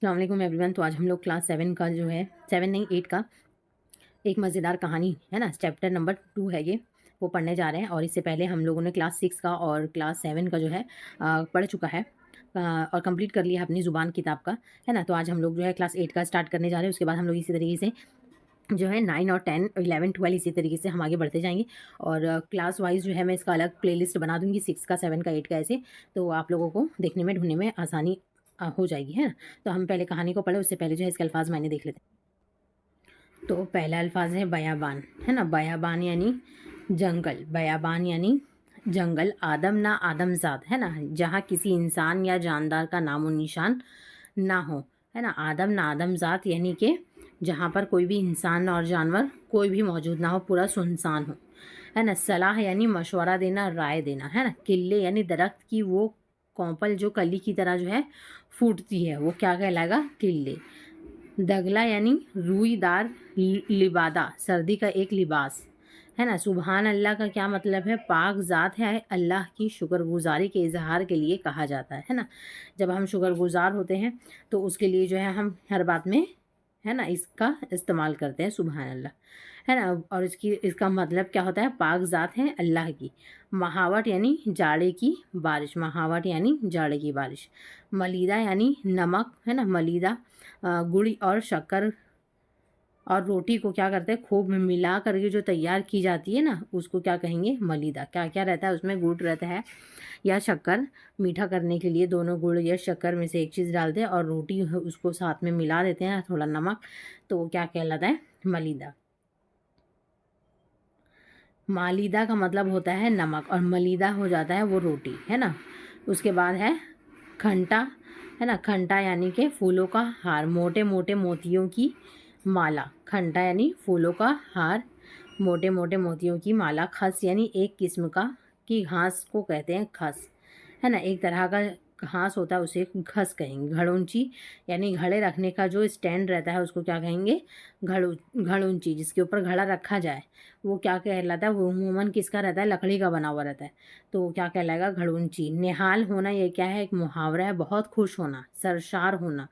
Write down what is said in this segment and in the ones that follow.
अस्सलाम वालेकुम एवरीवन। तो आज हम लोग क्लास 7 का जो है 7 नहीं 8 का एक मज़ेदार कहानी है ना, चैप्टर नंबर 2 है ये, वो पढ़ने जा रहे हैं। और इससे पहले हम लोगों ने क्लास 6 का और क्लास 7 का जो है पढ़ चुका है और कंप्लीट कर लिया है अपनी ज़ुबान किताब का, है ना। तो आज हम लोग जो है क्लास 8 का स्टार्ट करने जा रहे हैं। उसके बाद हम लोग इसी तरीके से जो है 9 और 10 11 12 इसी तरीके से हम आगे बढ़ते जाएंगे। और क्लास वाइज जो है मैं इसका अलग प्लेलिस्ट बना दूंगी, 6 का 7 का 8 का ऐसे, तो आप लोगों को देखने में ढूंढने में आसानी हो जाएगी, है ना। तो हम पहले कहानी को पढ़े, उससे पहले जो है इसके अल्फाज मायने देख लेते हैं। तो पहला अल्फाज है बयाबान, है ना। बयाबान यानी जंगल, बयाबान यानी जंगल। आदम ना आदमजाद, है ना, जहाँ किसी इंसान या जानदार का नामो निशान ना हो, है ना। आदम ना आदमजात यानी कि जहाँ पर कोई भी इंसान और जानवर कोई भी मौजूद ना हो, पूरा सुनसान हो, है ना। सलाह यानी मशवरा देना, राय देना, है ना। किले यानी दरख्त की वो कौपल जो कली की तरह जो है फूटती है, वो क्या कहलाएगा, किले। दगला यानी रूईदार लिबादा, सर्दी का एक लिबास, है ना। सुबहान अल्लाह का क्या मतलब है, पाक ज़ात है, अल्लाह की शुक्रगुजारी के इजहार के लिए कहा जाता है ना। जब हम शुक्रगुजार होते हैं तो उसके लिए जो है हम हर बात में, है ना, इसका इस्तेमाल करते हैं सुबहान अल्लाह, है ना। और इसका मतलब क्या होता है, पाक ज़ात है अल्लाह की। महावट यानी जाड़े की बारिश, महावट यानी जाड़े की बारिश। मलीदा यानी नमक, है ना। मलीदा गुड़ और शक्कर और रोटी को क्या करते हैं, खूब मिला करके जो तैयार की जाती है ना, उसको क्या कहेंगे, मलीदा। क्या क्या रहता है उसमें, गुड़ रहता है या शक्कर, मीठा करने के लिए दोनों गुड़ या शक्कर में से एक चीज़ डालते हैं और रोटी उसको साथ में मिला देते हैं, थोड़ा नमक, तो वो क्या कहलाता है, मलीदा। मालीदा का मतलब होता है नमक और मलीदा हो जाता है वो रोटी, है ना। उसके बाद है खंटा, है ना। खंटा यानी कि फूलों का हार, मोटे मोटे मोतियों की माला। खंटा यानी फूलों का हार, मोटे मोटे मोतियों की माला। खस यानी एक किस्म का की घास को कहते हैं खस, है ना। एक तरह का घास होता है उसे खस कहेंगे। घड़ूंची यानी घड़े रखने का जो स्टैंड रहता है उसको क्या कहेंगे, घड़ूंची, जिसके ऊपर घड़ा रखा जाए वो क्या कहलाता है, वो अमूमन किसका रहता है, लकड़ी का बना हुआ रहता है, तो वो क्या कहलाएगा, घड़ूंची। निहाल होना ये क्या है, एक मुहावरा है, बहुत खुश होना, सरशार होना।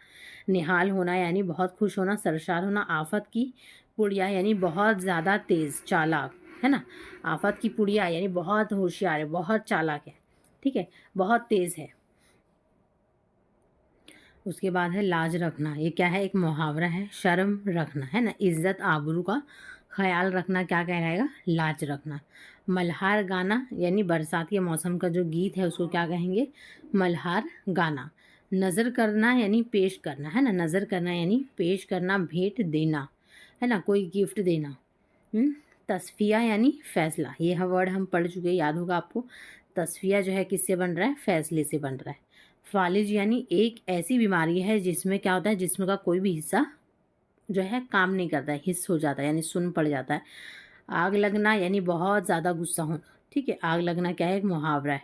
निहाल होना यानी बहुत खुश होना, सरशार होना। आफत की पुड़िया यानी बहुत ज़्यादा तेज़, चालाक, है ना। आफत की पुड़िया यानी बहुत होशियार है, बहुत चालाक है, ठीक है, बहुत तेज़ है। उसके बाद है लाज रखना, ये क्या है, एक मुहावरा है, शर्म रखना, है ना। इज्जत आबरू का ख्याल रखना क्या कहलाएगा, लाज रखना। मल्हार गाना यानी बरसात के मौसम का जो गीत है उसको क्या कहेंगे, मल्हार गाना। नज़र करना यानी पेश करना, है ना। नज़र करना यानी पेश करना, भेंट देना, है ना, कोई गिफ्ट देना। तस्फिया यानी फैसला, ये वर्ड हम पढ़ चुके, याद होगा आपको। तस्फिया जो है किससे बन रहा है, फैसले से बन रहा है। फालिज यानी एक ऐसी बीमारी है जिसमें क्या होता है, जिस्म का कोई भी हिस्सा जो है काम नहीं करता है, हिस्स हो जाता है यानी सुन पड़ जाता है। आग लगना यानी बहुत ज़्यादा गुस्सा होना, ठीक है। आग लगना क्या है, एक मुहावरा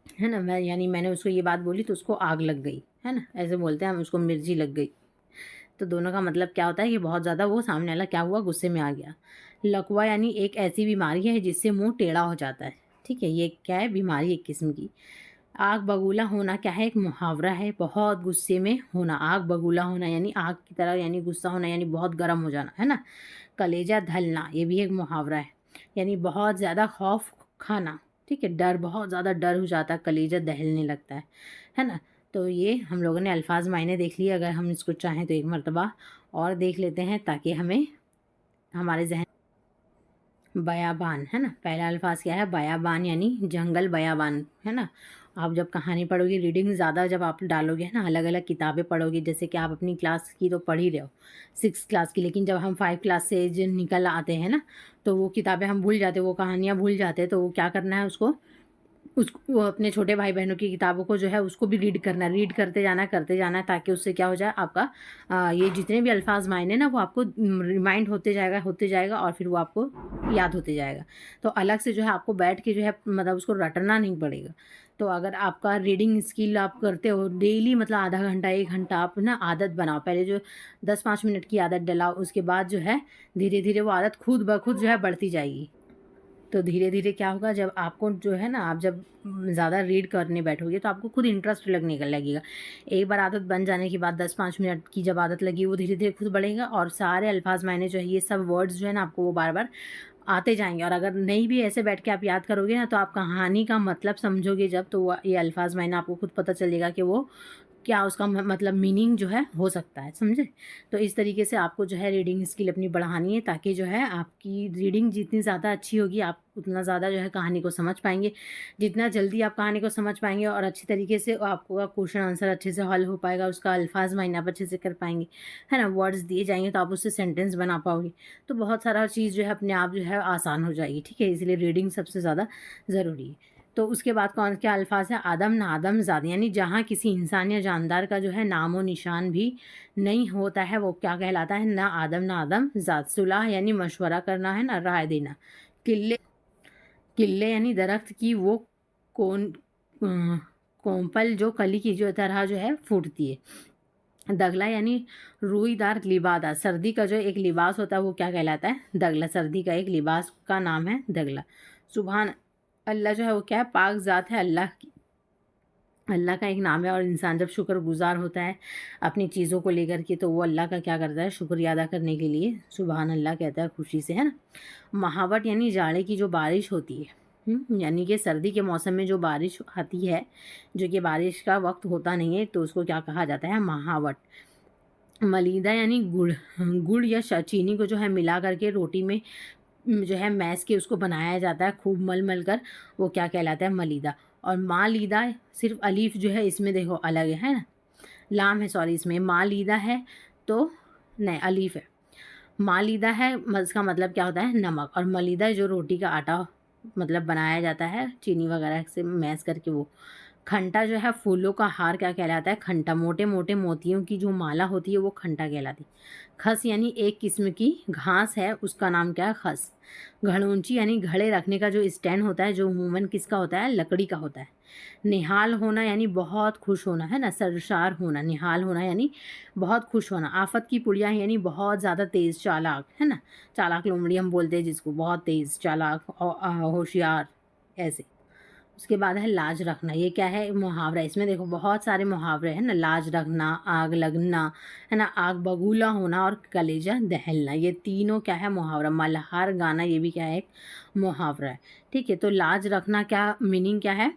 है ना। मैंने उसको ये बात बोली तो उसको आग लग गई, है ना, ऐसे बोलते हैं हम, उसको मिर्ची लग गई। तो दोनों का मतलब क्या होता है कि बहुत ज़्यादा वो सामने वाला क्या हुआ, गुस्से में आ गया। लकवा यानी एक ऐसी बीमारी है जिससे मुंह टेढ़ा हो जाता है, ठीक है, ये क्या है, बीमारी एक किस्म की। आग बगूला होना क्या है, एक मुहावरा है, बहुत गुस्से में होना। आग बगूला होना यानी आग की तरह, यानी गुस्सा होना यानी बहुत गर्म हो जाना, है ना। कलेजा धलना ये भी एक मुहावरा है, यानी बहुत ज़्यादा खौफ खाना, ठीक है, डर, बहुत ज़्यादा डर हो जाता है, कलेजा दहलने लगता है ना। तो ये हम लोगों ने अल्फाज मायने देख लिए। अगर हम इसको चाहें तो एक मर्तबा और देख लेते हैं ताकि हमें हमारे जहन। बयाबान, है ना। पहला अल्फाज क्या है, बयाबान यानी जंगल, बयाबान, है ना। आप जब कहानी पढ़ोगे, रीडिंग ज़्यादा जब आप डालोगे, है ना, अलग अलग किताबें पढ़ोगे, जैसे कि आप अपनी क्लास की तो पढ़ ही रहे हो, 6 क्लास की, लेकिन जब हम 5 क्लास से जो निकल आते हैं ना, तो वो किताबें हम भूल जाते हैं, वो कहानियाँ भूल जाते हैं, तो वो क्या करना है, उसको वो अपने छोटे भाई बहनों की किताबों को जो है उसको भी रीड करना है, रीड करते जाना है, ताकि उससे क्या हो जाए, आपका ये जितने भी अल्फाज मायने ना वो आपको रिमाइंड होते जाएगा और फिर वो आपको याद होते जाएगा। तो अलग से जो है आपको बैठ के जो है मतलब उसको रटना नहीं पड़ेगा। तो अगर आपका रीडिंग स्किल आप करते हो डेली, मतलब आधा घंटा 1 घंटा आप ना आदत बनाओ, पहले जो 10-5 मिनट की आदत डलाओ, उसके बाद जो है धीरे धीरे वो आदत खुद ब खुद जो है बढ़ती जाएगी। तो धीरे धीरे क्या होगा, जब आपको जो है ना, आप जब ज़्यादा रीड करने बैठोगे तो आपको खुद इंटरेस्ट लगने का लगेगा। एक बार आदत बन जाने के बाद 10-5 मिनट की जब आदत लगी, वो धीरे धीरे खुद बढ़ेगा और सारे अल्फाज मायने जो है, ये सब वर्ड्स जो है ना, आपको वो बार बार आते जाएंगे। और अगर नहीं भी ऐसे बैठ के आप याद करोगे ना, तो आप कहानी का मतलब समझोगे जब, तो ये अल्फाज मायने आपको खुद पता चलेगा कि वो क्या उसका मतलब मीनिंग जो है हो सकता है, समझे। तो इस तरीके से आपको जो है रीडिंग स्किल अपनी बढ़ानी है, ताकि जो है आपकी रीडिंग जितनी ज़्यादा अच्छी होगी, आप उतना ज़्यादा जो है कहानी को समझ पाएंगे। जितना जल्दी आप कहानी को समझ पाएंगे और अच्छी तरीके से आपका क्वेश्चन आंसर अच्छे से हल हो पाएगा, उसका अल्फाज मायने आप अच्छे से कर पाएंगे, है ना। वर्ड्स दिए जाएंगे तो आप उससे सेंटेंस बना पाओगे। तो बहुत सारा चीज़ जो है अपने आप जो है आसान हो जाएगी, ठीक है। इसलिए रीडिंग सबसे ज़्यादा ज़रूरी है। तो उसके बाद कौन क्या अल्फाज है, आदम नादम ज़ाद, यानी जहाँ किसी इंसान या जानदार का जो है नामो निशान भी नहीं होता है, वो क्या कहलाता है, ना आदम ना आदम ज़ाद। सुलह यानी मशवरा करना, है ना, राय देना। किले किले यानी दरख्त की वो कोन कोंपल जो कली की जो तरह जो है फूटती है। दगला यानी रूईदार लिबादा, सर्दी का जो एक लिबास होता है वो क्या कहलाता है, दगला। सर्दी का एक लिबास का नाम है दगला। सुभान अल्लाह जो है वो क्या है, पाक ज़ात है अल्लाह की। अल्लाह का एक नाम है, और इंसान जब शुक्रगुजार होता है अपनी चीज़ों को लेकर के, तो वो अल्लाह का क्या करता है, शुक्रिया अदा करने के लिए सुभान अल्लाह कहता है खुशी से, है ना। महावट यानी जाड़े की जो बारिश होती है, यानी कि सर्दी के मौसम में जो बारिश आती है, जो कि बारिश का वक्त होता नहीं है, तो उसको क्या कहा जाता है, महावट। मलीदा यानी गुड़, गुड़ या चीनी को जो है मिला करके रोटी में जो है मैस के उसको बनाया जाता है, खूब मल मल कर, वो क्या कहलाता है, मलीदा। और मालीदा, सिर्फ अलीफ जो है इसमें देखो अलग है ना, लाम है सॉरी, इसमें मालीदा है तो नहीं, अलीफ है। मालीदा है, इसका मतलब क्या होता है, नमक। और मलीदा जो रोटी का आटा मतलब बनाया जाता है चीनी वगैरह से मैस करके, वो। खंटा जो है फूलों का हार क्या कहलाता है, खंटा। मोटे मोटे मोतियों की जो माला होती है वो खंटा कहलाती है। खस यानी एक किस्म की घास है, उसका नाम क्या है, खस। घड़ोंची यानी घड़े रखने का जो स्टैंड होता है, जो अमूमन किसका होता है, लकड़ी का होता है। निहाल होना यानी बहुत खुश होना, है ना, सरशार होना। निहाल होना यानी बहुत खुश होना। आफत की पुड़िया यानी बहुत ज़्यादा तेज़, चालाक, है ना। चालाक लोमड़ी हम बोलते हैं जिसको, बहुत तेज़, चालाक, होशियार, ऐसे। उसके बाद है लाज रखना। ये क्या है, मुहावरा। इसमें देखो बहुत सारे मुहावरे हैं ना, लाज रखना, आग लगना, है ना, आग बबूला होना, और कलेजा दहलना। ये तीनों क्या है, मुहावरा। मल्हार गाना, ये भी क्या है, एक मुहावरा है, ठीक है। तो लाज रखना क्या मीनिंग क्या है,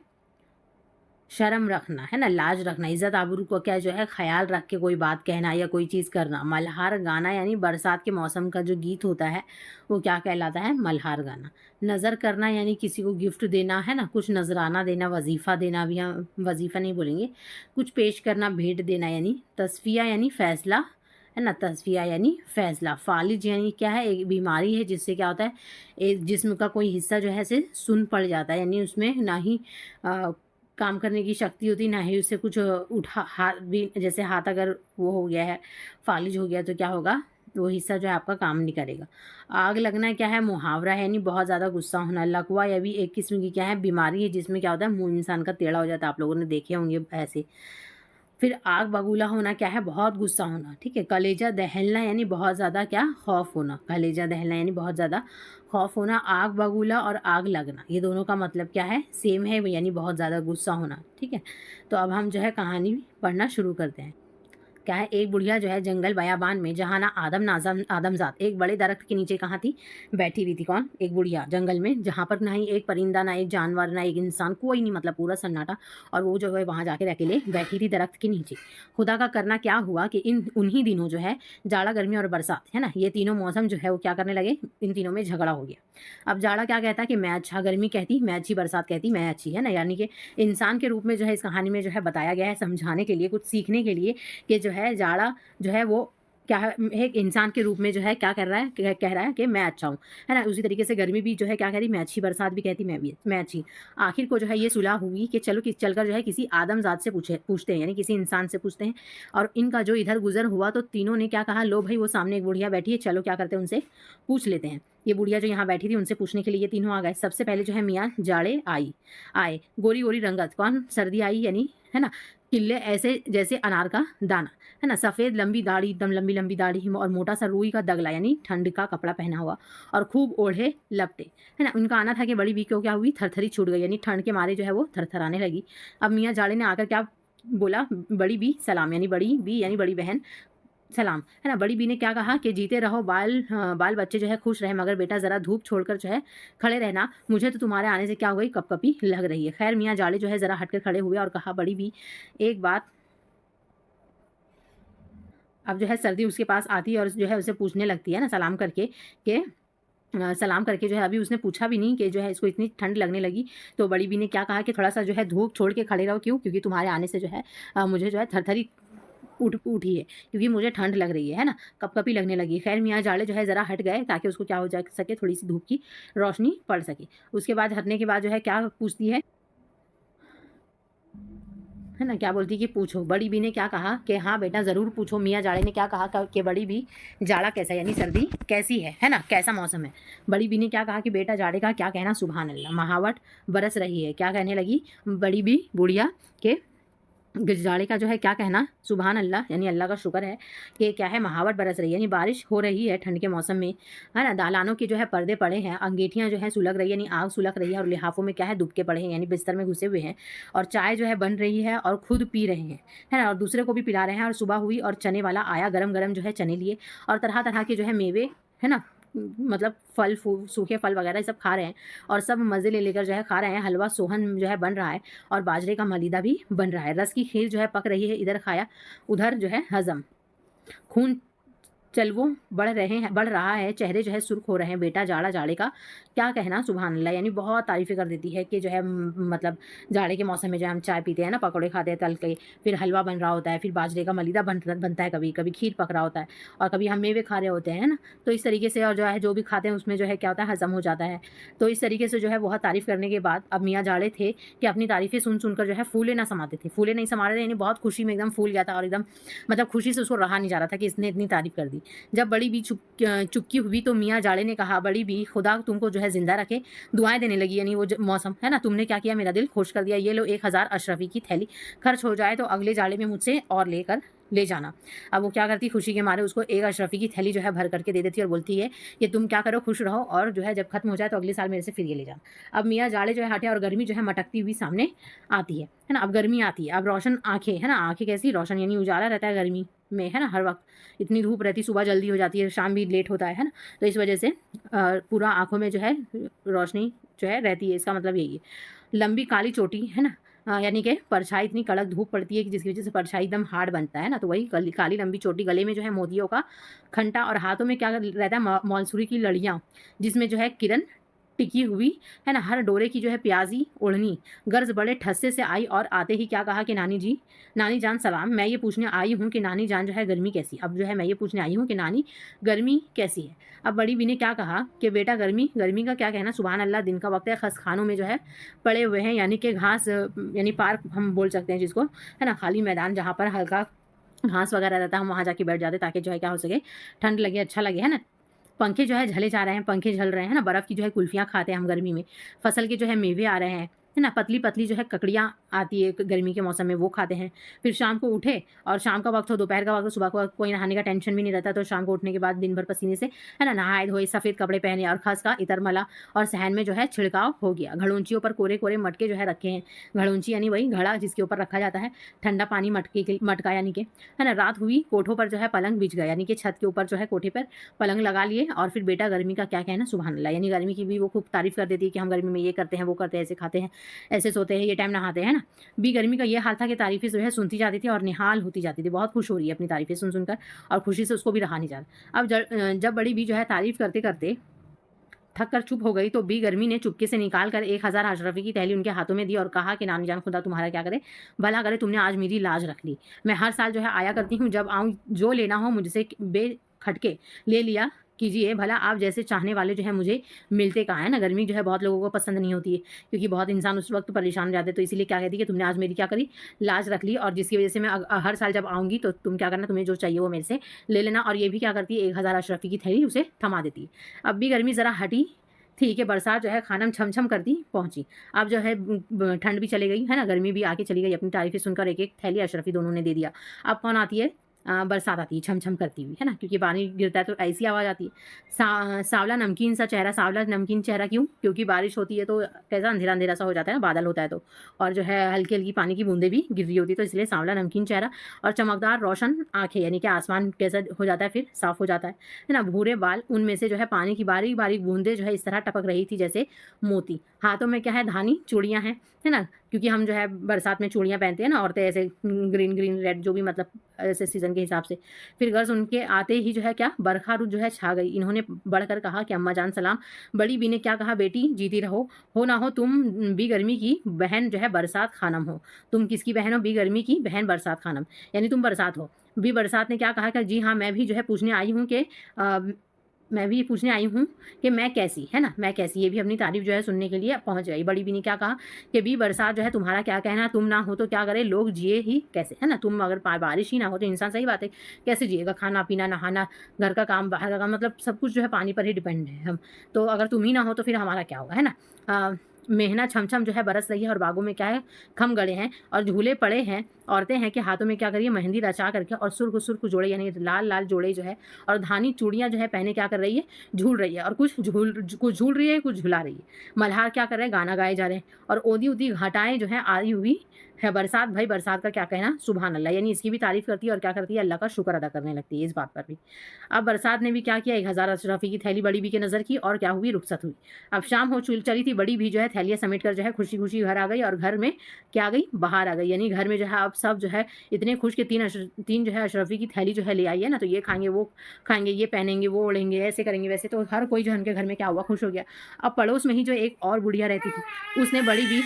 शर्म रखना, है ना, लाज रखना, इज़्ज़त आबरू को क्या जो है ख्याल रख के कोई बात कहना या कोई चीज़ करना। मल्हार गाना यानी बरसात के मौसम का जो गीत होता है वो क्या कहलाता है, मल्हार गाना। नज़र करना यानी किसी को गिफ्ट देना, है ना, कुछ नजराना देना, वजीफ़ा देना भी, हम वजीफ़ा नहीं बोलेंगे, कुछ पेश करना, भेंट देना। यानी तस्फिया यानी फैसला, है ना, तस्फिया यानी फैसला। फालिज यानी क्या है, एक बीमारी है जिससे क्या होता है, एक जिस्म का कोई हिस्सा जो है से सुन पड़ जाता है, यानी उसमें ना ही काम करने की शक्ति होती, ना ही उससे कुछ उठा हाथ भी, जैसे हाथ अगर वो हो गया है, फालिज हो गया, तो क्या होगा, वो हिस्सा जो है आपका काम नहीं करेगा। आग लगना क्या है, मुहावरा है, यानी बहुत ज़्यादा गुस्सा होना। लकवा या भी एक किस्म की क्या है, बीमारी है, जिसमें क्या होता है, मुंह इंसान का टेढ़ा हो जाता है, आप लोगों ने देखे होंगे ऐसे। फिर आग बबूला होना क्या है, बहुत गुस्सा होना, ठीक है। कलेजा दहलना यानी बहुत ज़्यादा क्या, खौफ होना। कलेजा दहलना यानी बहुत ज़्यादा खौफ होना। आग बबूला और आग लगना, ये दोनों का मतलब क्या है, सेम है, यानी बहुत ज़्यादा गुस्सा होना, ठीक है। तो अब हम जो है कहानी पढ़ना शुरू करते हैं। क्या है, एक बुढ़िया जो है जंगल बयाबान में, जहाँ ना आदम नाजम आदमजात, एक बड़े दरख्त के नीचे कहाँ थी, बैठी हुई थी। कौन, एक बुढ़िया जंगल में, जहाँ पर ना ही एक परिंदा, ना एक जानवर, ना एक इंसान, कोई नहीं, मतलब पूरा सन्नाटा। और वो जो है वहाँ जाकर अकेले बैठी थी दरख्त के नीचे। खुदा का करना क्या हुआ कि इन उन्हीं दिनों जो है जाड़ा, गर्मी और बरसात, है ना, ये तीनों मौसम जो है वो क्या करने लगे, इन तीनों में झगड़ा हो गया। अब जाड़ा क्या कहता है कि मैं अच्छा, गर्मी कहती मैं अच्छी, बरसात कहती मैं अच्छी, है ना। यानी कि इंसान के रूप में जो है इस कहानी में जो है बताया गया है, समझाने के लिए, कुछ सीखने के लिए, कि जो है जाड़ा जो है वो क्या है, एक इंसान के रूप में जो है क्या कर रहा है, कह रहा है कि मैं अच्छा हूँ, है ना। उसी तरीके से गर्मी भी जो है क्या कह रही, मैं अच्छी, बरसात भी कहती मैं अच्छी। आखिर को जो है ये सुलह हुई कि चलो कि चलकर जो है किसी आदमजात से पूछते हैं, यानी किसी इंसान से पूछते हैं। और इनका जो इधर गुजर हुआ, तो तीनों ने क्या कहा, लो भाई वो सामने एक बुढ़िया बैठी है, चलो क्या करते हैं, उनसे पूछ लेते हैं। ये बुढ़िया जो यहाँ बैठी थी उनसे पूछने के लिए ये तीनों आ गए। सबसे पहले जो है मियाँ जाड़े आए, गोरी गोरी रंगत, कौन, सर्दी आई, यानी, है ना, किल्ले ऐसे जैसे अनार का दाना, है ना? सफ़ेद लंबी दाढ़ी, एकदम लंबी-लंबी दाढ़ी और मोटा-सा रुई का दगला यानी ठंड का कपड़ा पहना हुआ और खूब ओढ़े लपटे, है ना? उनका आना था कि बड़ी बी को क्या हुई, थरथरी छूट गई यानी ठंड के मारे जो है वो थरथराने लगी। अब मियाँ जाड़े ने आकर क्या बोला, बड़ी बी सलाम यानी बड़ी बी यानी बड़ी बहन सलाम, है ना? बड़ी बी ने क्या कहा कि जीते रहो बाल बच्चे जो है खुश रहे, मगर बेटा ज़रा धूप छोड़कर जो है खड़े रहना, मुझे तो तुम्हारे आने से क्या हो गई, कँपकँपी लग रही है। ख़ैर मियाँ जाड़े जो है ज़रा हटकर खड़े हुए और कहा, बड़ी बी एक बात। अब जो है सर्दी उसके पास आती है और जो है उसे पूछने लगती है ना सलाम करके कि सलाम करके जो है अभी उसने पूछा भी नहीं कि जो है इसको इतनी ठंड लगने लगी, तो बड़ी बी ने क्या कहा कि थोड़ा-सा जो है धूप छोड़ के खड़े रहो। क्यों? क्योंकि तुम्हारे आने से जो है मुझे जो है थरथरी उठी है, क्योंकि मुझे ठंड लग रही है ना? कँपकँपी लगने लगी। ख़ैर मियाँ जाड़े जो है ज़रा हट गए ताकि उसको क्या हो जा सके, थोड़ी-सी धूप की रोशनी पड़ सके। उसके बाद हटने के बाद जो है क्या पूछती है ना? क्या बोलती कि पूछो। बड़ी बी ने क्या कहा कि हाँ बेटा ज़रूर पूछो। मियाँ जाड़े ने क्या कहा कि बड़ी बी जाड़ा कैसा है यानी सर्दी कैसी है ना? कैसा मौसम है? बड़ी बी ने क्या कहा कि बेटा जाड़े का क्या कहना सुभान अल्लाह, महावट बरस रही है। क्या कहने लगी बड़ी बी बुढ़िया के जाड़े का जो है क्या कहना सुभान अल्लाह यानी अल्लाह का शुक्र है कि क्या है महावट बरस रही है यानी बारिश हो रही है ठंड के मौसम में, है ना? दालानों के जो है पर्दे पड़े हैं, अंगीठियाँ जो है सुलग रही है यानी आग सुलग रही है और लिहाफों में क्या है दुबके पड़े हैं यानी बिस्तर में घुसे हुए हैं और चाय जो है बन रही है और खुद पी रहे हैं, है ना? और दूसरे को भी पिला रहे हैं और सुबह हुई और चने वाला आया गरम-गरम जो है चने लिए और तरह-तरह के जो है मेवे, है ना? मतलब फल सूखे फल वगैरह ये सब खा रहे हैं और सब मज़े ले लेकर जो है खा रहे हैं। हलवा सोहन जो है बन रहा है और बाजरे का मलीदा भी बन रहा है। रस की खीर जो है पक रही है, इधर खाया, उधर जो है हज़म। खून चलवों बढ़ रहा है, चेहरे जो है सुर्ख हो रहे हैं। बेटा जाड़ा जाड़े का क्या कहना सुभान अल्लाह यानी बहुत तारीफ़ें कर देती है कि जो है मतलब जाड़े के मौसम में जो हम चाय पीते हैं ना, पकौड़े खाते हैं तल के, फिर हलवा बन रहा होता है, फिर बाजरे का मलीदा बनता है, कभी कभी खीर पक रहा होता है और कभी हम मेवे खा रहे होते हैं ना। तो इस तरीके से और जो है जो भी खाते हैं उसमें जो है क्या होता है हज़म हो जाता है। तो इस तरीके से जो है बहुत तारीफ़ करने के बाद अब मियाँ जाड़े थे कि अपनी तारीफ़ें सुन सुनकर जो है फूले ना समाते थे, फूले नहीं समा रहे थे यानी बहुत खुशी में एकदम फूल गया था और एकदम मतलब खुशी से उसको रहा नहीं जा रहा था कि इसने इतनी तारीफ़ कर दी। जब बड़ी बी चुपकी हुई तो मियाँ जाड़े ने कहा, बड़ी बी खुदा तुमको जो है ज़िंदा रखे, दुआएँ देने लगी यानी वो मौसम, है ना? तुमने क्या किया, मेरा दिल खुश कर दिया। ये लो 1000 अशरफी की थैली, खर्च हो जाए तो अगले जाड़े में मुझसे और लेकर ले जाना। अब वो क्या करती, खुशी के मारे उसको 1 अशरफी की थैली जो है भर करके दे देती और बोलती है कि तुम क्या करो, खुश रहो और जो है जब खत्म हो जाए तो अगले साल मेरे से फिर ये ले जाना। अब मियाँ जाड़े जो है हटे और गर्मी जो है मटकती हुई सामने आती है ना? अब गर्मी आती है, अब रोशन आँखें, है ना? आँखें कैसी रोशन यानी उजाला रहता है गर्मी में, है ना? हर वक़्त इतनी धूप रहती, सुबह जल्दी हो जाती है, शाम भी लेट होता है ना? तो इस वजह से पूरा आँखों में जो है रोशनी जो है रहती है, इसका मतलब यही है। लंबी काली चोटी, है ना? यानी कि परछाई, इतनी कड़क धूप पड़ती है कि जिसकी वजह से परछाई एकदम हार्ड बनता है ना, तो वही काली लंबी चोटी, गले में जो है मोतियों का खंटा और हाथों में क्या रहता है मौलसूरी की लड़ियाँ, जिसमें जो है किरण टिकी हुई, है ना? हर डोरे की जो है प्याजी ओढ़नी, गर्ज बड़े ठस्से से आई और आते ही क्या कहा कि नानी जान सलाम, मैं ये पूछने आई हूँ कि नानी जान जो है गर्मी कैसी? अब जो है मैं ये पूछने आई हूँ कि नानी गर्मी कैसी है? अब बड़ी बी ने क्या कहा कि बेटा गर्मी का क्या कहना सुभान अल्लाह, दिन का वक़्त है, खसखानों में जो है पड़े हुए हैं यानी कि घास यानी पार्क हम बोल सकते हैं जिसको, है ना? खाली मैदान जहाँ पर हल्का घास वगैरह रहता है, हम वहाँ जाके बैठ जाते हैं ताकि जो है क्या हो सके, ठंड लगे, अच्छा लगे, है ना? पंखे जो है झले जा रहे हैं, पंखे झल रहे हैं ना, बर्फ़ की जो है कुल्फ़ियाँ खाते हैं हम गर्मी में। फसल के जो है मेवे आ रहे हैं, है ना? पतली-पतली जो है ककड़ियाँ आती है गर्मी के मौसम में, वो खाते हैं। फिर शाम को उठे और शाम का वक़्त हो, दोपहर का वक़्त हो, सुबह को कोई नहाने का टेंशन भी नहीं रहता, तो शाम को उठने के बाद दिन भर पसीने से, है ना, नहाए-धोए, सफ़ेद कपड़े पहने और खस का इतर मला और सहन में जो है छिड़काव हो गया। घड़ोंचियों पर कोरे-कोरे मटके जो है रखे हैं। घड़ोंची यानी वही घड़ा जिसके ऊपर रखा जाता है ठंडा पानी, मटका यानी कि, है ना? रात हुई, कोठों पर जो है पलंग बिछ गया यानी कि छत के ऊपर जो है कोठे पर पलंग लगा लिए और फिर बेटा गर्मी का क्या कहना सुभान अल्लाह, यानी गर्मी की भी वो खूब तारीफ़ कर देती है कि हम गर्मी में ये करते हैं, वो करते हैं, ऐसे खाते हैं, ऐसे सोते हैं, ये टाइम नहाते हैं ना। बी गर्मी का ये हाल था कि तारीफ़ें जो है सुनती जाती थी और निहाल होती जाती थी। बहुत खुश हो रही है अपनी तारीफ़ें सुन-सुन कर और खुशी से उसको भी रहा नहीं जा रहा। अब जब बड़ी बी जो है तारीफ़ करते-करते थक कर चुप हो गई तो बी गर्मी ने चुपके से निकाल कर 1000 अशरफी की थैली उनके हाथों में दी और कहा कि नानी जान खुदा तुम्हारा क्या करे, भला करे, तुमने आज मेरी लाज रख ली। मैं हर साल जो है आया करती हूँ, जब आऊँ जो लेना हो मुझसे बेखटके ले लिया कीजिए, भला आप जैसे चाहने वाले जो है मुझे मिलते कहाँ हैं ना। गर्मी जो है बहुत लोगों को पसंद नहीं होती है क्योंकि बहुत इंसान उस वक्त परेशान हो जाते हैं, तो इसीलिए क्या कहती है कि तुमने आज मेरी क्या करी, लाज रख ली और जिसकी वजह से मैं हर साल जब आऊँगी तो तुम क्या करना, तुम्हें जो चाहिए वो मेरे से ले लेना। और ये भी क्या करती है, 1000 अशरफी की थैली उसे थमा देती है। अब भी गर्मी ज़रा हटी ठीक है, बरसात जो है खानम छम-छम करती पहुँची। अब जो है ठंड भी चली गई, है ना? गर्मी भी आके चली गई। अपनी तारीफ़ें सुनकर एक-एक थैली अशरफी दोनों ने दे दिया। अब कौन आती है? बरसात आती है छम-छम करती हुई, है ना? क्योंकि पानी गिरता है तो ऐसी आवाज़ आती है। सांवला नमकीन सा चेहरा, सांवला नमकीन चेहरा क्यों? क्योंकि बारिश होती है तो कैसा अंधेरा-अंधेरा सा हो जाता है ना, बादल होता है तो। और जो है हल्की-हल्की पानी की बूँदें भी गिर रही होती है, तो इसलिए सांवला नमकीन चेहरा और चमकदार रोशन आँखें, यानी कि आसमान कैसा हो जाता है फिर? साफ़ हो जाता है ना? भूरे बाल, उनमें से जो है पानी की बारीक-बारीक बूँदें जो है इस तरह टपक रही थी जैसे मोती। हाथों में क्या है? धानी चूड़ियाँ हैं, है ना? क्योंकि हम जो है बरसात में चूड़ियाँ पहनते हैं ना औरतें, ऐसे ग्रीन-ग्रीन, रेड जो भी मतलब ऐसे सीज़न के हिसाब से। फिर गर्ज़ उनके आते ही जो है क्या? बरखा रुत जो है छा गई। इन्होंने बढ़कर कहा कि अम्मा जान सलाम। बड़ी बी ने क्या कहा? बेटी जीती रहो। हो ना हो तुम भी गर्मी की बहन जो है बरसात खानम हो। तुम किसकी बहन हो? बी गर्मी की बहन बरसात खानम, यानी तुम बरसात हो। बी बरसात ने क्या कहा कि जी हाँ, मैं भी जो है पूछने आई हूँ कि अ, मैं भी पूछने आई हूँ कि मैं कैसी, है ना? मैं कैसी? ये भी अपनी तारीफ़ जो है सुनने के लिए पहुँच गई। बड़ी बी ने क्या कहा कि बी बरसात जो है तुम्हारा क्या कहना? तुम ना हो तो क्या करे? लोग जिए ही कैसे? है ना? तुम अगर बारिश ही ना हो तो इंसान, सही बात है, कैसे जिएगा? खाना-पीना, नहाना, घर का काम, बाहर का काम, मतलब सब कुछ जो है पानी पर ही डिपेंड है हम। तो अगर तुम ही ना हो तो फिर हमारा क्या होगा? है ना? मेहना छम-छम जो है बरस रही है और बागों में क्या है? खम गड़े हैं और झूले पड़े हैं। औरतें हैं कि हाथों में क्या करिए? मेहंदी रचा करके और सुर्ख-सुर्ख जोड़े, यानी लाल-लाल जोड़े जो है और धानी चूड़ियाँ जो है पहने क्या कर रही है? झूल रही है और कुछ झूल रही है, कुछ झुला रही है। मल्हार क्या कर रहे हैं? गाना गाए जा रहे हैं और ओदी-ओदी घटाएँ जो हैं आई हुई है बरसात, भई बरसात का क्या कहना? सुभान अल्लाह, यानी इसकी भी तारीफ़ करती है और क्या करती है? अल्लाह का शुक्र अदा करने लगती है इस बात पर भी। अब बरसात ने भी क्या किया? 1000 अशरफी की थैली बड़ी बी की नज़र की और क्या हुई? रुखसत हुई। अब शाम हो चली थी, बड़ी भी जो है थैलियाँ समेट कर जो है खुशी-खुशी घर आ गई और घर में क्या आ गई? बाहर आ गई। यानी घर में जो है अब सब जो है इतने खुश कि 3 जो है अशरफी की थैली जो है ले आई है ना, तो ये खाएँगे, वो खाएँगे, ये पहनेंगे, वो ओढ़ेंगे, ऐसे करेंगे, वैसे, तो हर कोई जो है उनके घर में क्या हुआ? खुश हो गया। अब पड़ोस में ही जो एक और बुढ़िया रहती थी, उसने बड़ी बी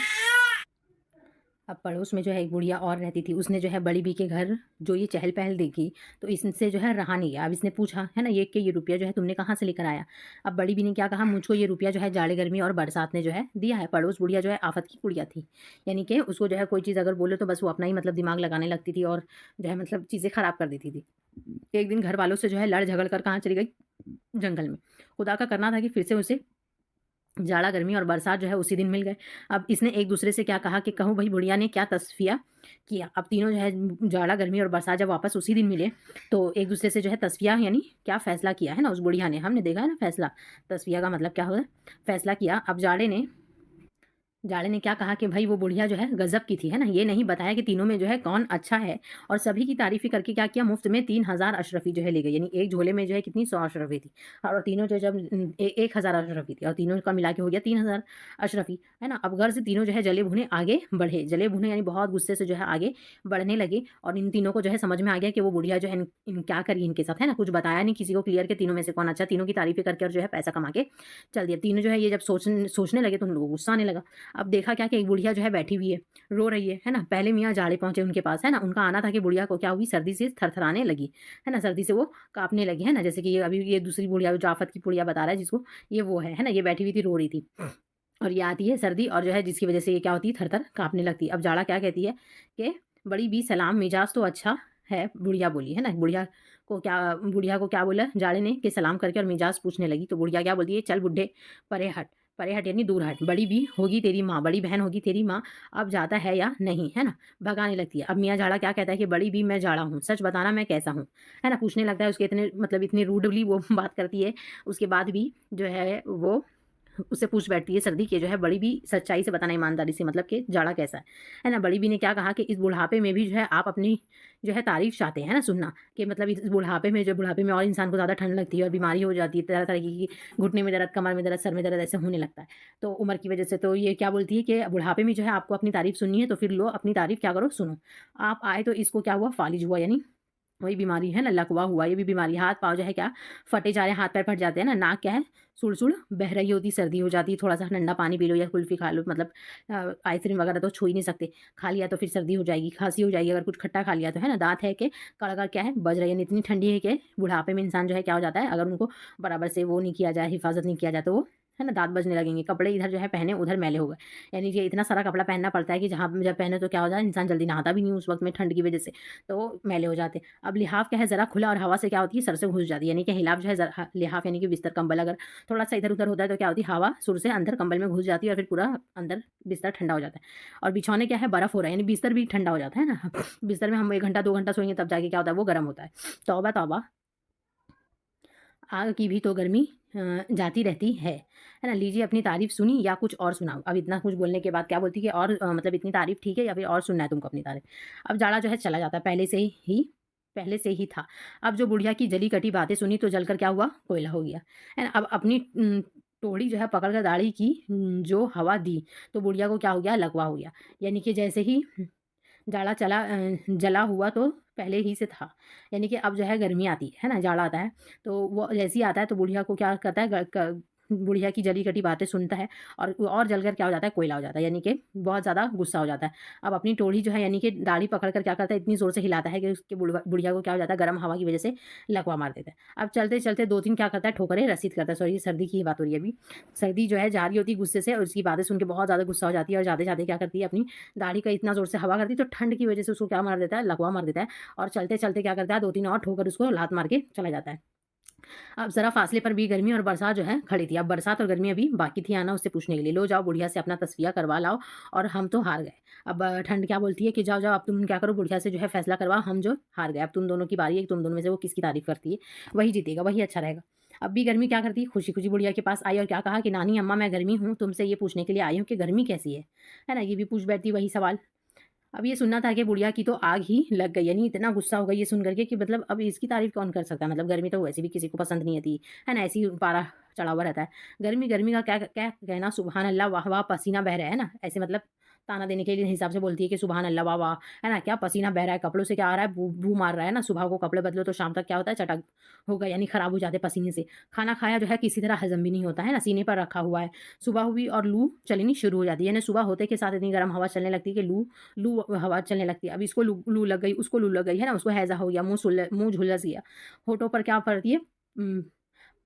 अब पड़ोस में जो है एक बुढ़िया और रहती थी, उसने जो है बड़ी बी के घर जो ये चहल-पहल देखी, तो इससे जो है रहा नहीं गया। अब इसने पूछा, है ना, ये कि ये रुपया जो है तुमने कहाँ से लेकर आया? अब बड़ी बी ने क्या कहा? मुझको ये रुपया जो है जाड़े, गर्मी और बरसात ने जो है दिया है। पड़ोस बुढ़िया जो है आफ़त की कुड़िया थी, यानी कि उसको जो है कोई चीज़ अगर बोले तो बस वो अपना ही मतलब दिमाग लगाने लगती थी और जो है मतलब चीज़ें ख़राब कर देती थी। एक दिन घर वालों से जो है लड़ झगड़ कर कहाँ चली गई? जंगल में। खुदा का करना था कि फिर से उसे जाड़ा, गर्मी और बरसात जो है उसी दिन मिल गए। अब इसने एक-दूसरे से क्या कहा कि कहूँ भई बुढ़िया ने क्या तस्फ़िया किया। अब तीनों जो है जाड़ा, गर्मी और बरसात जब वापस उसी दिन मिले, तो एक-दूसरे से जो है तस्फ़िया, यानी क्या फ़ैसला किया, है ना, उस बुढ़िया ने। हमने देखा है ना फ़ैसला, तस्फ़िया का मतलब क्या होता है? फ़ैसला किया। अब जाड़े ने क्या कहा कि भई वो बुढ़िया जो है गज़ब की थी, है ना? ये नहीं बताया कि तीनों में जो है कौन अच्छा है और सभी की तारीफ़ें करके क्या किया? मुफ़्त में 3000 अशरफ़ी जो है ले गई। यानी एक झोले में जो है कितनी? 100 अशरफ़ी थी और तीनों जो जब 1000 अशरफ़ी थी और तीनों का मिला के हो गया 3000 अशरफ़ी, है ना? अब घर से तीनों जो है जले-भुने आगे बढ़े। जले-भुने यानी बहुत गुस्से से जो है आगे बढ़ने लगे और इन तीनों को जो है समझ में आ गया कि वो बुढ़िया जो है इन क्या करी इनके साथ, है ना? कुछ बताया नहीं किसी को क्लियर कि तीनों में से कौन अच्छा, तीनों की तारीफ़ें करके और जो है पैसा कमा के चल दिया। तीनों जो है ये जब सोचने लगे तो उन लोगों को गुस्सा आने लगा। अब देखा क्या कि एक बुढ़िया जो है बैठी हुई है, रो रही है ना? पहले मियाँ जाड़े पहुँचे उनके पास, है ना? उनका आना था कि बुढ़िया को क्या हुई? सर्दी से थरथराने लगी, है ना? सर्दी से वो काँपने लगी, है ना? जैसे कि ये अभी ये दूसरी बुढ़िया जो आफ़त की बुढ़िया बता रहा है जिसको, ये वो है ना? ये बैठी हुई थी, रो रही थी और ये आती है सर्दी और जो है जिसकी वज़ह से ये क्या होती है? थर-थर काँपने लगती है। अब जाड़ा क्या कहती है कि बड़ी बी सलाम, मिजाज तो अच्छा है, बुढ़िया बोली, है ना? बुढ़िया को क्या बोला जाड़े ने कि सलाम करके और मिजाज पूछने लगी, तो बुढ़िया क्या बोलती है? चल बुड्ढे परे हट यानी दूर हट। बड़ी बी होगी तेरी माँ, बड़ी बहन होगी तेरी माँ, अब जाता है या नहीं, है ना? भगाने लगती है। अब मियाँ जाड़ा क्या कहता है कि बड़ी बी मैं जाड़ा हूँ, सच बताना मैं कैसा हूँ? है ना? पूछने लगता है उसके इतने मतलब इतनी रूडली वो बात करती है, उसके बाद भी जो है वो उससे पूछ बैठती है सर्दी कि जो है बड़ी बी सच्चाई से बताना, ईमानदारी से, मतलब कि जाड़ा कैसा है ना? बड़ी बी ने क्या कहा कि इस बुढ़ापे में भी जो है आप अपनी जो है तारीफ़ चाहते हैं ना सुनना, कि मतलब इस बुढ़ापे में और इंसान को ज़्यादा ठंड लगती है और बीमारी हो जाती है, तरह-तरह की घुटने में दर्द, कमर में दर्द, सर में दर्द ऐसे होने लगता है। तो उम्र की वज़ह से तो ये क्या बोलती है कि बुढ़ापे में जो है आपको अपनी तारीफ़ सुननी है तो फिर लो अपनी तारीफ़ क्या करो सुनो। आप आए तो इसको क्या हुआ? फालिज हुआ, यानी वही बीमारी है ना, लकवा हुआ, ये भी बीमारी। हाथ-पाँव जो है क्या फटे जा रहे हैं, हाथ-पैर फट जाते हैं ना, नाक क्या है सुड़-सुड़ बह रही होती, सर्दी हो जाती है, थोड़ा-सा ठंडा पानी पी लो या कुल्फ़ी खा लो, मतलब आइसक्रीम वगैरह तो छू ही नहीं सकते, खा लिया तो फिर सर्दी हो जाएगी, खाँसी हो जाएगी, अगर कुछ खट्टा खा लिया तो, है ना। दाँत है कि कड़कर क्या है बज रही है, यानी इतनी ठंडी है कि बुढ़ापे में इंसान जो है क्या हो जाता है, अगर उनको बराबर से वो नहीं किया जाए, हिफ़ाज़त नहीं किया जाए तो वो है ना, दाँत बजने लगेंगे, कपड़े इधर जो है पहने उधर मैले हो गए। यानी कि इतना सारा कपड़ा पहनना पड़ता है कि जहाँ जब पहने तो क्या हो जाए, इंसान जल्दी नहाता भी नहीं उस वक़्त में ठंड की वज़ह से, तो मैले हो जाते हैं। अब लिहाफ़ क्या है, ज़रा खुला और हवा से क्या होती है, सर से घुस जाती है। यानी कि हिलाव जो है लिहाफ़ यानी कि बिस्तर कंबल अगर थोड़ा-सा इधर-उधर होता है तो क्या होती है, हवा सुर से अंदर कंबल में घुस जाती है और फिर पूरा अंदर बिस्तर ठंडा हो जाता है। और बिछौने क्या है, बर्फ़ हो रहा है, यानी बिस्तर भी ठंडा हो जाता है ना। बिस्तर में हम 1 घंटा 2 घंटा सोएँगे तब जाके क्या होता है, वो गर्म होता है। तौबा तौबा! आग की भी तो गर्मी जाती रहती है ना? लीजिए अपनी तारीफ़ सुनी या कुछ और सुनाऊँ? अब इतना कुछ बोलने के बाद क्या बोलती है कि और मतलब इतनी तारीफ़ ठीक है या फिर और सुनना है तुमको अपनी तारीफ़? अब जाड़ा जो है चला जाता है, पहले से ही था। अब जो बुढ़िया की जली-कटी बातें सुनी तो जलकर क्या हुआ? कोयला हो गया, है ना? अब अपनी टोड़ी जो है पकड़ कर दाढ़ी की जो हवा दी, तो बुढ़िया को क्या हो गया? लकवा हो गया। यानी कि जैसे ही जला हुआ तो पहले ही से था। यानी कि अब जो है गर्मी आती है ना? जाड़ा आता है, तो वो जैसे ही आता है तो बुढ़िया को क्या करता है ग क बुढ़िया की जली-कटी बातें सुनता है और जलकर क्या हो जाता है? कोयला हो जाता है, यानी कि बहुत ज़्यादा गुस्सा हो जाता है। अब अपनी टोड़ी जो है यानी कि दाढ़ी पकड़ कर क्या करता है, इतनी ज़ोर से हिलाता है कि उसके बुढ़िया को क्या हो जाता है, गर्म हवा की वज़ह से लकवा मार देता है। अब चलते-चलते 2-3 क्या करता है, ठोकरें रसीद करता है। सॉरी, सर्दी की ही बात हो रही है अभी। सर्दी जो है जा रही होती है गुस्से से और उसकी बातें सुन के बहुत ज़्यादा गुस्सा हो जाती है और जाते-जाते क्या करती है, अपनी दाढ़ी का इतना ज़ोर से हवा करती है तो ठंड की वज़ह से उसको क्या मार देता है, लकवा मार देता है और चलते-चलते क्या करता है, 2-3 और ठोकर उसको लात मार के चला जाता है। अब ज़रा फासले पर भी गर्मी और बरसात जो है खड़ी थी। अब बरसात और गर्मी अभी बाकी थी आना उससे पूछने के लिए, "लो जाओ बुढ़िया से अपना तस्फिया करवा लाओ और हम तो हार गए।" अब ठंड क्या बोलती है कि जाओ, जाओ अब तुम क्या करो, बुढ़िया से जो है फैसला करवाओ, हम जो हार गए। अब तुम दोनों की बारी है कि तुम दोनों में से वो किसकी तारीफ़ करती है, वही जीतेगा, वही अच्छा रहेगा। अब भी गर्मी क्या करती है, खुशी-खुशी बुढ़िया के पास आई और क्या कहा कि नानी अम्मा मैं गर्मी हूँ, तुमसे ये पूछने के लिए आई हूँ कि गर्मी कैसी है ना? ये भी पूछ बैठती वही सवाल। अब ये सुनना था कि बुढ़िया की तो आग ही लग गई, यानी इतना गुस्सा हो गई ये सुन कर के कि मतलब अब इसकी तारीफ़ कौन कर सकता है? मतलब गर्मी तो वैसे भी किसी को पसंद नहीं आती, है ना? ऐसे ही पारा चढ़ा हुआ रहता है। गर्मी, गर्मी का क्या क्या कहना, सुबहान अल्लाह, वाह वाह, पसीना बह रहा है ना? ऐसे मतलब ताना देने के लिए हिसाब से बोलती है कि सुबहान अल्लाह, वाह वाह, है ना? क्या पसीना बह रहा है, कपड़ों से क्या आ रहा है, बू बू मार रहा है ना? सुबह को कपड़े बदलो तो शाम तक क्या होता है, चटक होगा, यानी खराब हो जाते हैं पसीने से। खाना खाया जो है किसी तरह हज़म भी नहीं होता है ना? सीने पर रखा हुआ है। सुबह हुई और लू चलनी शुरू हो जाती है, यानी सुबह होते के साथ इतनी गर्म हवा चलने लगती है कि लू लू हवा चलने लगती है। अब इसको लू लू लग गई, उसको लू लग गई, है ना? उसको हैज़ा हो गया, मुँह झुलस गया। होठों पर क्या पड़ती है,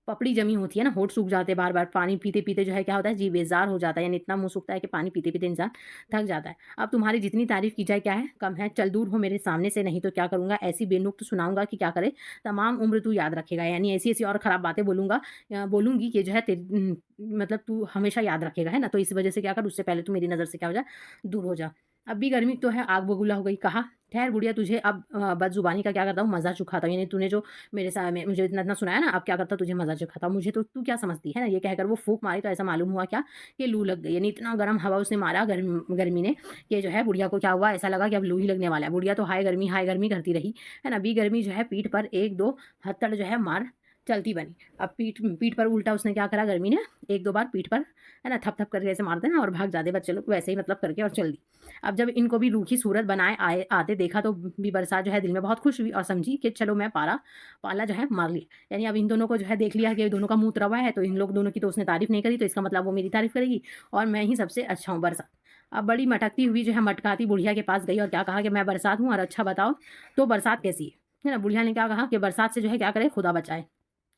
पपड़ी जमी होती है ना, होठ सूख जाते हैं बार-बार, पानी पीते-पीते जो है क्या होता है, जी बेज़ार हो जाता है, यानी इतना मुँह सूखता है कि पानी पीते-पीते इंसान थक जाता है। अब तुम्हारी जितनी तारीफ़ की जाए क्या है, कम है, चल दूर हो मेरे सामने से, नहीं तो क्या करूँगा, ऐसी बेनुक्त सुनाऊँगा कि क्या करे, तमाम उम्र तू याद रखेगा। यानी ऐसी-ऐसी और ख़राब बातें बोलूँगी कि जो है मतलब तू हमेशा याद रखेगा, है ना? तो इस वज़ह से क्या कर, उससे पहले तू मेरी नज़र से क्या हो जा, दूर हो जा। अब भी गर्मी तो है, आग बबूला हो गई। कहा, ठहर बुढ़िया, तुझे अब बदज़ुबानी का क्या करता हूँ, मज़ा चुखाता हूँ। यानी तूने जो मेरे सा में मुझे इतना-इतना सुनाया ना, अब क्या करता, तुझे मज़ा चखाता हूँ। मुझे तो तू क्या समझती है ना? ये कहकर वो फूँक मारी तो ऐसा मालूम हुआ क्या कि लू लग गई। यानी इतना गर्म हवा उसने मारा गर्मी ने कि जो है बुढ़िया को क्या हुआ, ऐसा लगा कि अब लू ही लगने वाला है। बुढ़िया तो हाय गर्मी करती रही, है ना? गर्मी जो है पीठ पर 1-2 हथड़ जो है मार चलती बनी। अब पीठ पीठ पर उल्टा उसने क्या करा, गर्मी ने 1-2 बार पीठ पर, है ना, थप-थप करके ऐसे मारते हैं ना और भाग जाते बच्चे लोग, वैसे ही मतलब करके और चल दी। अब जब इनको भी रूखी सूरत बनाए आते देखा तो भी बरसात जो है दिल में बहुत खुश हुई और समझी कि चलो मैं पाला जो है मार लिया। यानी अब इन दोनों को जो है देख लिया कि दोनों का मुँह तरा हुआ है, तो इन लोग दोनों की तो उसने तारीफ़ नहीं करी, तो इसका मतलब वो मेरी तारीफ़ करेगी और मैं ही सबसे अच्छा हूँ, बरसात। अब बड़ी मटकती हुई जो है मटकाती बुढ़िया के पास गई और क्या कहा कि मैं बरसात हूँ और अच्छा बताओ तो बरसात कैसी है? है ना? बुढ़िया ने क्या कहा कि बरसात से जो है क्या करे, खुदा बचाए।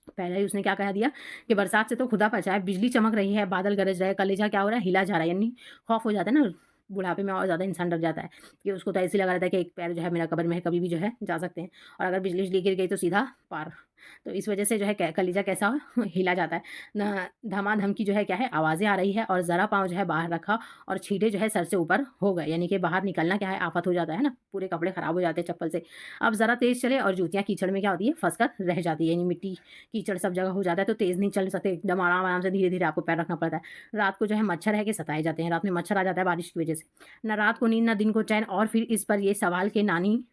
पहले ही उसने क्या कह दिया कि बरसात से तो खुदा बचाए, बिजली चमक रही है, बादल गरज रहे, कलेजा क्या हो रहा है, हिला जा रहा है, यानी खौफ हो जाता है ना, बुढ़ापे में और ज़्यादा इंसान डर जाता है कि उसको तो ऐसे लगा रहता है कि एक पैर जो है मेरा कब्र में है, कभी भी जो है जा सकते हैं और अगर बिजली-विजली गिर गई तो सीधा पार। तो इस वजह से जो है कलेजा कैसा हिला जाता है। न धमाधम की जो है क्या है, आवाज़ें आ रही है और ज़रा पाँव जो है बाहर रखा और छींटे जो है सर से ऊपर हो गए, यानी कि बाहर निकलना क्या है, आफ़त हो जाता है ना, पूरे कपड़े ख़राब हो जाते हैं चप्पल से। अब ज़रा तेज़ चले और जूतियाँ कीचड़ में क्या होती है, फँस कर रह जाती है, यानी मिट्टी कीचड़ सब जगह हो जाता है तो तेज़ नहीं चल सकते, एकदम आराम-आराम से धीरे-धीरे आपको पैर रखना पड़ता है। रात को जो है मच्छर है कि सताए जाते हैं, रात में मच्छर आ जाता है बारिश की वज़ह से। ना रात को नींद, ना दिन को चैन और फिर इस पर ये सवाल कि नानी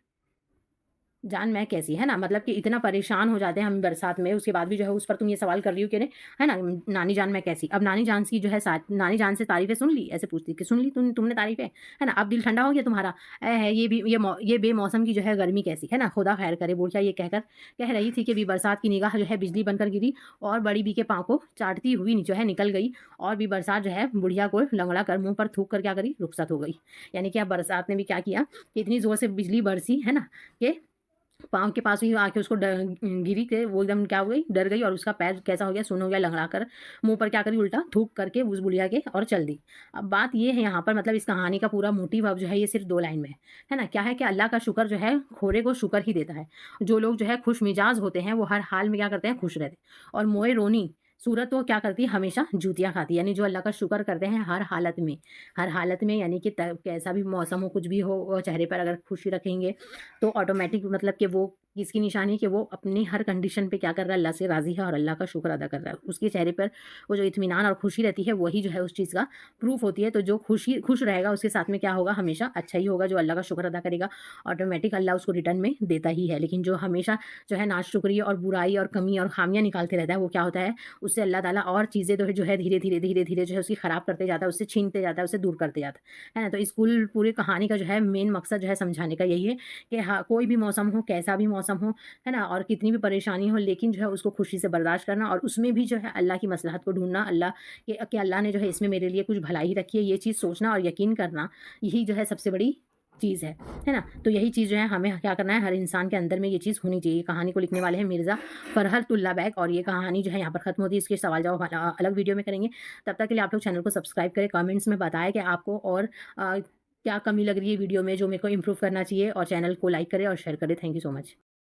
जान मैं कैसी, है ना? मतलब कि इतना परेशान हो जाते हैं हम बरसात में, उसके बाद भी जो है उस पर तुम ये सवाल कर रही हो कि नहीं, है ना? नानी जान मैं कैसी? अब नानी जान की जो है नानी जान से तारीफ़ें सुन ली? ऐसे पूछती कि सुन ली तुमने तारीफ़ें? है ना? अब दिल ठंडा हो गया तुम्हारा? है ये बेमौसम की जो है गर्मी कैसी, है ना? खुदा खैर करे, बुढ़िया ये कहकर कह रही थी कि भी बरसात की निगाह जो है बिजली बनकर गिरी और बड़ी बी के पाँव को चाटती हुई जो है निकल गई और भी बरसात जो है बुढ़िया को लंगड़ा कर मुँह पर थूक कर क्या करी, रुखसत हो गई। यानी कि अब बरसात ने भी क्या किया कि इतनी ज़ोर से बिजली बरसी, है ना? कि पाँव के पास ही आके उसको गिरी के वो एकदम क्या हो गई, डर गई और उसका पैर कैसा हो गया, सुन्न हो गया, लंगड़ा कर मुँह पर क्या करी उल्टा थूक करके उस बुढ़िया के और चल दी। अब बात ये है यहाँ पर मतलब इस कहानी का पूरा मोटिव अब जो है ये सिर्फ़ 2 लाइन में है ना? क्या है कि अल्लाह का शुक्र जो है खोरे को शुक्र ही देता है। जो लोग जो है खुशमिजाज होते हैं वो हर हाल में क्या करते हैं, खुश रहते हैं और मोए रोनी सूरत तो क्या करती है, हमेशा जूतियाँ खाती है। यानी जो अल्लाह का शुक्र करते हैं हर हालत में यानी कि कैसा भी मौसम हो, कुछ भी हो, चेहरे पर अगर खुशी रखेंगे तो ऑटोमेटिक मतलब कि वो किसकी निशानी है कि वो अपनी हर कंडीशन पे क्या कर रहा है, अल्लाह से राज़ी है और अल्लाह का शुक्र अदा कर रहा है। उसके चेहरे पर वो जो इत्मीनान और खुशी रहती है वही जो है उस चीज़ का प्रूफ़ होती है। तो जो खुश रहेगा उसके साथ में क्या होगा, हमेशा अच्छा ही होगा। जो अल्लाह का शुक्र अदा करेगा ऑटोमेटिक अल्लाह उसको रिटर्न में देता ही है। लेकिन जो हमेशा जो है नाशुक्री और बुराई और कमी और ख़ामियाँ निकालते रहता है वो क्या होता है, उससे अल्लाह ताला और चीज़ें जो है धीरे-धीरे जो है उसकी ख़राब करते जाता है, उससे छीनते जाता है, उससे दूर करते जाता है ना? तो इस कुल पूरी कहानी का जो है मेन मकसद जो है समझाने का यही है कि हाँ, कोई भी मौसम हो, कैसा भी मौसम हो, है ना? और कितनी भी परेशानी हो लेकिन जो है उसको खुशी से बर्दाश्त करना और उसमें भी जो है अल्लाह की मसलहत को ढूँढना, अल्लाह कि अल्लाह ने जो है इसमें मेरे लिए कुछ भलाई रखी है, ये चीज़ सोचना और यकीन करना, यही जो है सबसे बड़ी चीज़ है ना? तो यही चीज़ जो है हमें क्या करना है, हर इंसान के अंदर में ये चीज़ होनी चाहिए। कहानी को लिखने वाले हैं मिर्ज़ा फ़रहतुल्लाह बैग और ये कहानी जो है यहाँ पर ख़त्म होती है। इसके सवाल-जवाब अलग वीडियो में करेंगे। तब तक के लिए आप लोग चैनल को सब्सक्राइब करें, कमेंट्स में बताएँ कि आपको और क्या कमी लग रही है वीडियो में जो मेरे को इम्प्रूव करना चाहिए और चैनल को लाइक करें और शेयर करें। Thank you so much.